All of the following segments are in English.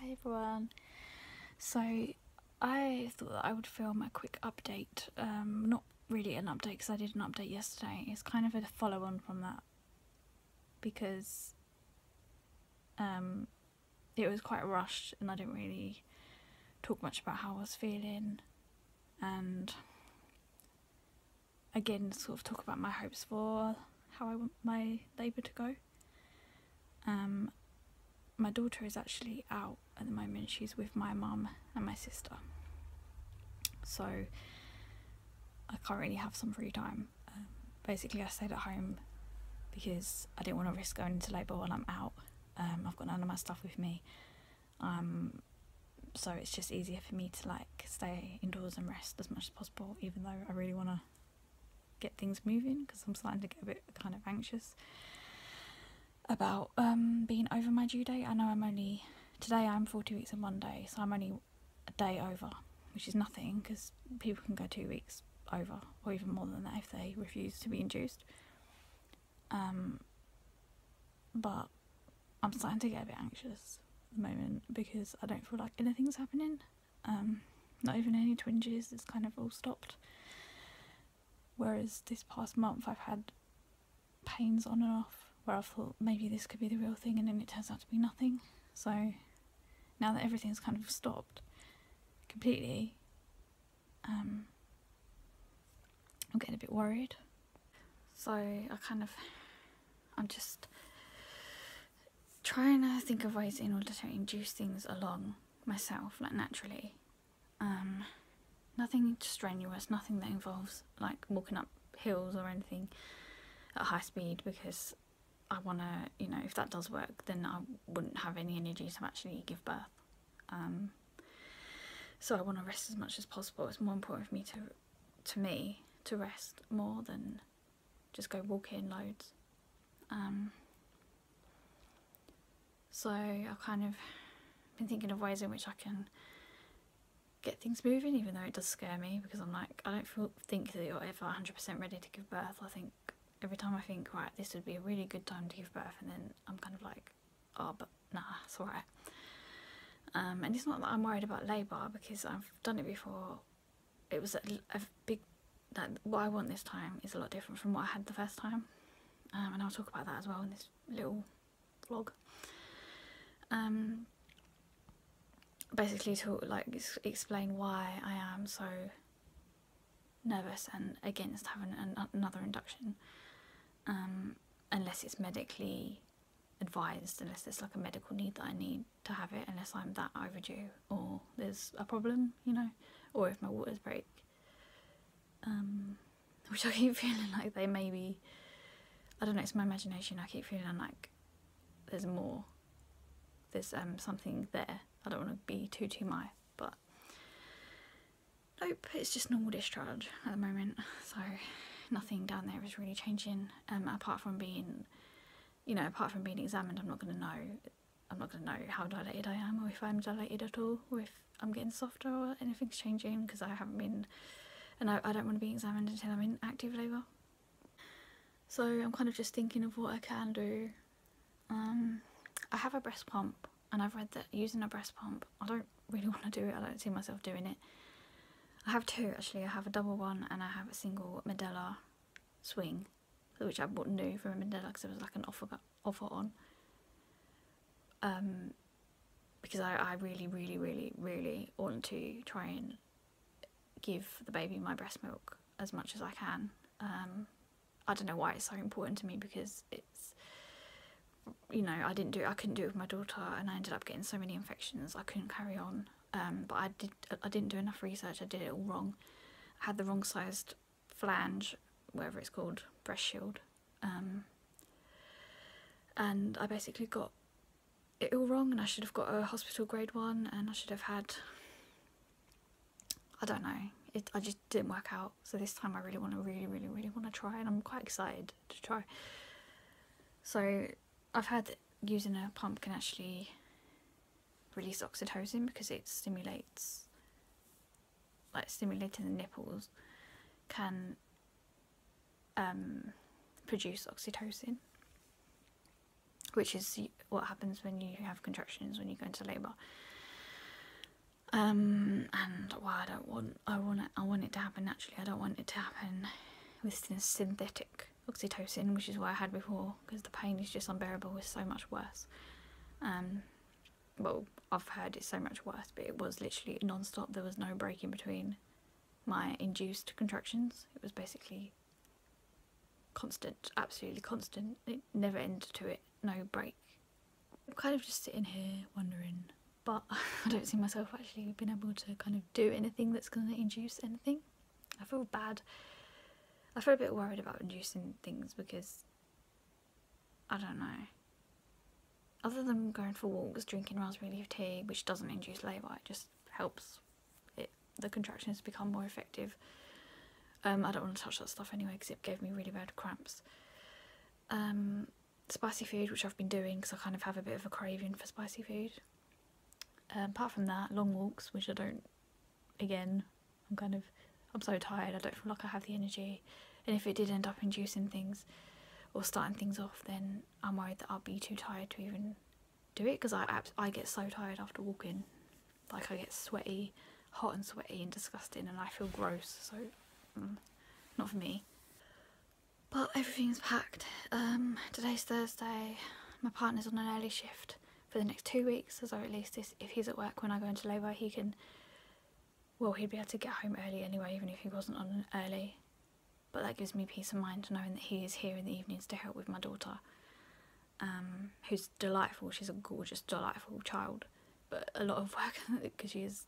Hi everyone. So I thought that I would film a quick update, not really an update because I did an update yesterday. It's kind of a follow on from that because it was quite rushed and I didn't really talk much about how I was feeling, and again sort of talk about my hopes for how I want my labour to go. My daughter is actually out at the moment. She's with my mum and my sister, so I can't really have some free time. Basically I stayed at home because I didn't want to risk going into labour while I'm out. I've got none of my stuff with me, so it's just easier for me to like stay indoors and rest as much as possible, even though I really want to get things moving because I'm starting to get a bit kind of anxious about being over my due date. I know today I'm 40 weeks and 1 day, so I'm only a day over, which is nothing because people can go 2 weeks over or even more than that if they refuse to be induced. But I'm starting to get a bit anxious at the moment because I don't feel like anything's happening, not even any twinges. It's kind of all stopped, whereas this past month I've had pains on and off where I thought maybe this could be the real thing, and then it turns out to be nothing. So now that everything's kind of stopped completely, I'm getting a bit worried. So I'm just trying to think of ways in order to induce things along myself, like naturally. Nothing strenuous, nothing that involves like walking up hills or anything at high speed, because I want to, if that does work, then I wouldn't have any energy to actually give birth. So I want to rest as much as possible. It's more important for me to rest more than just go walking loads. So I've kind of been thinking of ways in which I can get things moving, even though it does scare me, because I'm like, I don't think that you're ever 100% ready to give birth. I think every time I think, right, this would be a really good time to give birth, and then I'm kind of like, oh, but nah, it's alright. And it's not that I'm worried about labour, because I've done it before. It was a big, what I want this time is a lot different from what I had the first time, and I'll talk about that as well in this little vlog. Basically to like explain why I am so nervous and against having another induction, unless it's medically advised, unless there's like a medical need that I need to have it, unless I'm that overdue or there's a problem, or if my waters break, which I keep feeling like they may be. I don't know, it's my imagination. I keep feeling like there's more, there's something there. I don't want to be too my, but nope, it's just normal discharge at the moment, so nothing down there is really changing, apart from being examined. I'm not going to know how dilated I am, or if I'm dilated at all, or if I'm getting softer or anything's changing, because I haven't been, and I don't want to be examined until I'm in active labour. So I'm kind of just thinking of what I can do. I have a breast pump, and I've read that using a breast pump, I don't really want to do it. I don't see myself doing it. I have two actually. I have a double one and I have a single Medela swing, which I bought new from Medela because there was like an offer on. Because I really, really, really, really want to try and give the baby my breast milk as much as I can. I don't know why it's so important to me, because it's, I couldn't do it with my daughter, and I ended up getting so many infections I couldn't carry on. But I didn't do enough research. I did it all wrong. I had the wrong sized flange, whatever it's called, breast shield, and I basically got it all wrong, and I should have got a hospital grade one, and I should have had, I don't know, I just didn't work out. So this time I really want to try, and I'm quite excited to try. So I've heard that using a pump can actually release oxytocin, because it stimulates, like stimulating the nipples can produce oxytocin, which is what happens when you have contractions when you go into labour. And well, I want it to happen naturally. I don't want it to happen with synthetic oxytocin, which is what I had before, because the pain is just unbearable. It's so much worse. Well, I've heard it's so much worse, but it was literally non-stop. There was no break in between my induced contractions. It was basically constant, absolutely constant. It never ended to it, no break. I'm kind of just sitting here wondering, but I don't see myself actually being able to kind of do anything that's going to induce anything. I feel bad. I feel a bit worried about inducing things because, I don't know. Other than going for walks, drinking raspberry leaf tea, which doesn't induce labour, it just helps the contractions become more effective. I don't want to touch that stuff anyway because it gave me really bad cramps. Spicy food, which I've been doing because I kind of have a bit of a craving for spicy food. Apart from that, long walks, which I don't, again, I'm so tired, I don't feel like I have the energy. And if it did end up inducing things or starting things off, then I'm worried that I'll be too tired to even do it, because I get so tired after walking. Like, I get sweaty, hot and sweaty and disgusting, and I feel gross, so not for me. But everything's packed. Today's Thursday. My partner's on an early shift for the next 2 weeks, so at least if he's at work when I go into labour, he'd be able to get home early anyway, even if he wasn't on early. But that gives me peace of mind knowing that he is here in the evenings to help with my daughter, who's delightful. She's a gorgeous, delightful child, but a lot of work because she is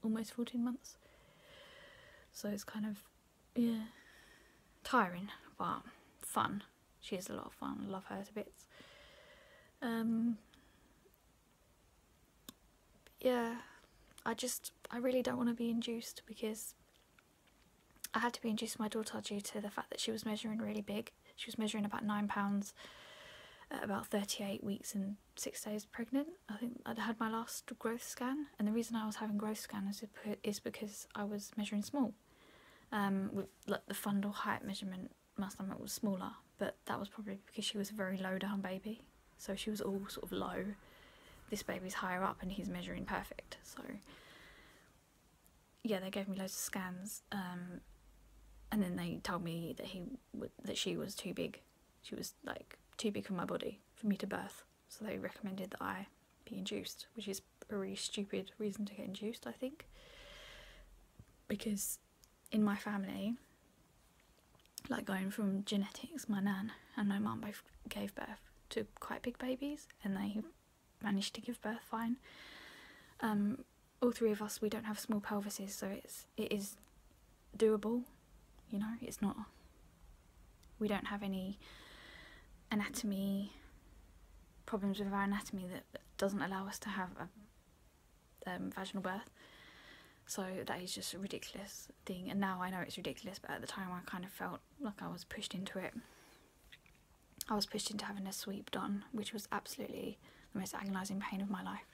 almost 14 months. So it's kind of, yeah, tiring, but fun. She is a lot of fun. I love her to bits. Yeah, I really don't want to be induced, because I had to be induced my daughter due to the fact that she was measuring really big. She was measuring about 9 pounds at about 38 weeks and 6 days pregnant. I think I'd had my last growth scan, and the reason I was having growth scans is because I was measuring small. With like the fundal height measurement, my stomach was smaller, but that was probably because she was a very low down baby, so she was all sort of low. This baby's higher up and he's measuring perfect. So yeah, they gave me loads of scans, and then they told me that she was too big. She was like too big for my body for me to birth, so they recommended that I be induced, which is a really stupid reason to get induced, I think, because in my family, like going from genetics, my nan and my mum both gave birth to quite big babies, and they managed to give birth fine. All three of us, we don't have small pelvises, so it is doable, you know. It's not, we don't have any anatomy problems with our anatomy that doesn't allow us to have a vaginal birth. So that is just a ridiculous thing, and now I know it's ridiculous, but at the time I kind of felt like I was pushed into it. I was pushed into having a sweep done, which was absolutely the most agonising pain of my life.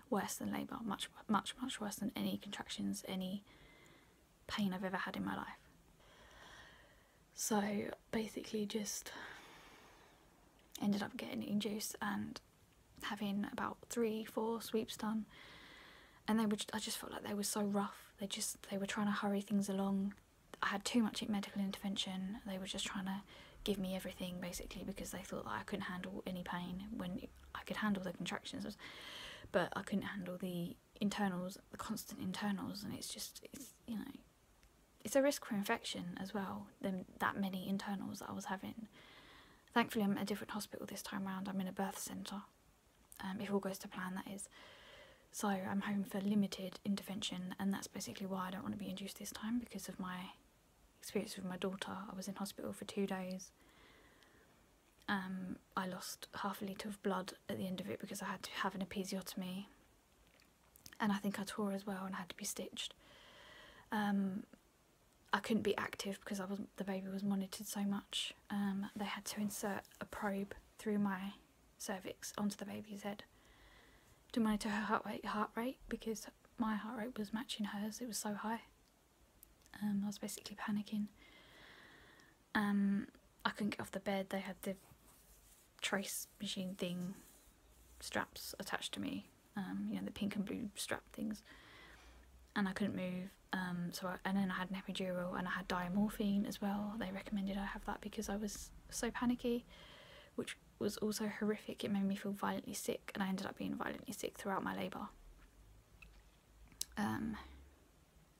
Worse than labour, much, much, much worse than any contractions, any pain I've ever had in my life. So basically just ended up getting induced and having about 3-4 sweeps done. And I just felt like they were so rough. They were trying to hurry things along. I had too much medical intervention. They were just trying to give me everything, basically, because they thought that I couldn't handle any pain when I could handle the contractions, but I couldn't handle the internals, the constant internals. And it's you know, it's a risk for infection as well, that many internals that I was having. Thankfully, I'm at a different hospital this time around. I'm in a birth centre, if all goes to plan, that is. So I'm home for limited intervention, and that's basically why I don't want to be induced this time, because of my experience with my daughter. I was in hospital for 2 days. I lost half a litre of blood at the end of it because I had to have an episiotomy, and I think I tore as well and had to be stitched. I couldn't be active because the baby was monitored so much. They had to insert a probe through my cervix onto the baby's head to monitor her heart rate because my heart rate was matching hers. It was so high. I was basically panicking. I couldn't get off the bed. They had the trace machine thing, straps attached to me, you know, the pink and blue strap things, and I couldn't move. And then I had an epidural, and I had diamorphine as well. They recommended I have that because I was so panicky, which was also horrific. It made me feel violently sick, and I ended up being violently sick throughout my labour.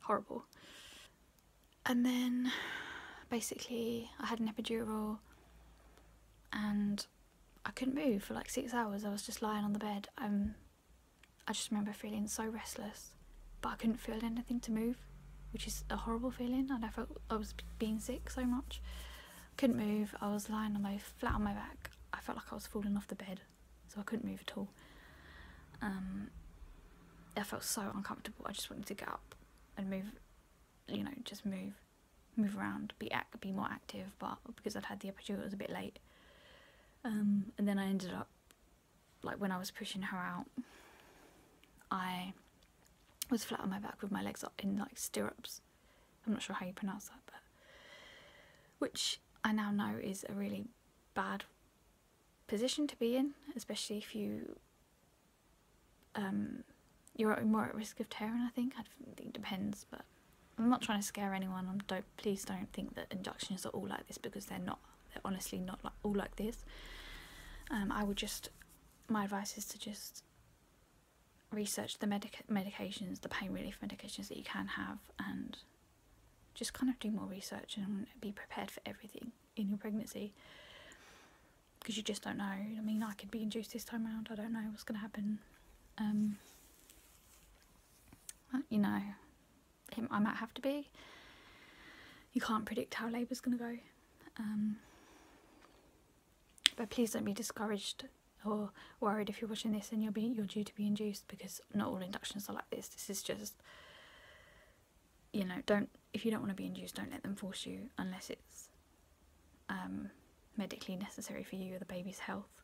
Horrible. And then basically I had an epidural, and I couldn't move for like 6 hours. I was just lying on the bed. I just remember feeling so restless, but I couldn't feel anything to move, which is a horrible feeling, and I felt I was being sick so much. Couldn't move. I was lying flat on my back. I felt like I was falling off the bed, so I couldn't move at all. I felt so uncomfortable. I just wanted to get up and move, you know, just move around, be more active, but because I'd had the epidural, it was a bit late. And then I ended up, like, when I was pushing her out, I was flat on my back with my legs up in like stirrups. I'm not sure how you pronounce that, but which I now know is a really bad position to be in, especially if you're more at risk of tearing. I think it depends, but I'm not trying to scare anyone. Please don't think that inductions are all like this, because they're not. They're honestly not all like this. My advice is to just research the medications, the pain relief medications that you can have, and just kind of do more research and be prepared for everything in your pregnancy, because you just don't know. I mean, I could be induced this time around. I don't know what's going to happen. You know, I might have to be. You can't predict how labour's going to go. But please don't be discouraged or worried if you're watching this and you're due to be induced, because not all inductions are like this. This is just, you know, if you don't want to be induced, don't let them force you unless it's medically necessary for you or the baby's health.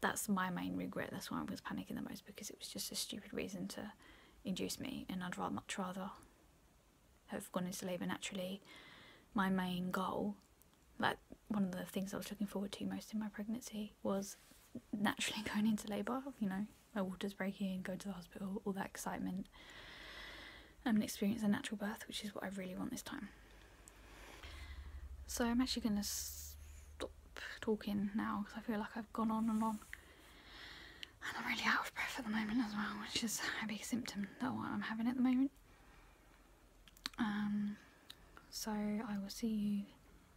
That's my main regret. That's why I was panicking the most, because it was just a stupid reason to induce me, and I'd much rather have gone into labour naturally. My main goal, like one of the things I was looking forward to most in my pregnancy, was naturally going into labour. You know, my water's breaking, go to the hospital, all that excitement, and experience a natural birth, which is what I really want this time. So I'm actually going to stop talking now, because I feel like I've gone on and on, and I'm really out of breath at the moment as well, which is a big symptom that I'm having at the moment. So I will see you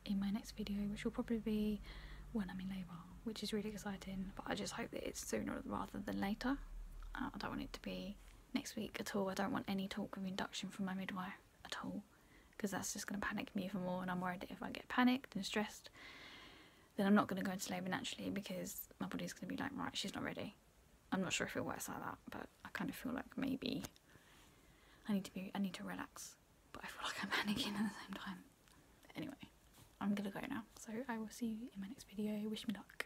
in my next video, which will probably be when I'm in labour, which is really exciting, but I just hope that it's sooner rather than later. I don't want it to be next week at all. I don't want any talk of induction from my midwife at all, because that's just going to panic me even more, and I'm worried that if I get panicked and stressed, then I'm not going to go into labour naturally, because my body's going to be like, right, she's not ready. I'm not sure if it works like that, but I kind of feel like maybe I need to relax, but I feel like I'm panicking at the same time. Anyway, I'm gonna go now, so I will see you in my next video. Wish me luck.